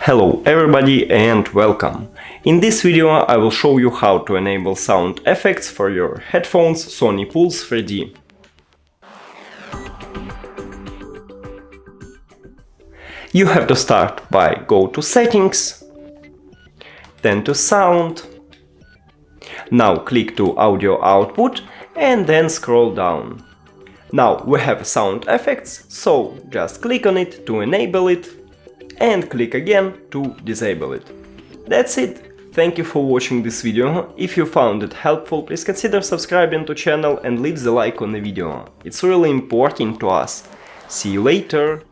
Hello everybody and welcome! In this video I will show you how to enable sound effects for your headphones Sony Pulse 3D. You have to start by go to Settings, then to Sound. Now click to Audio Output and then scroll down. Now we have sound effects, so just click on it to enable it and click again to disable it. That's it. Thank you for watching this video. If you found it helpful, please consider subscribing to channel and leave the like on the video. It's really important to us. See you later.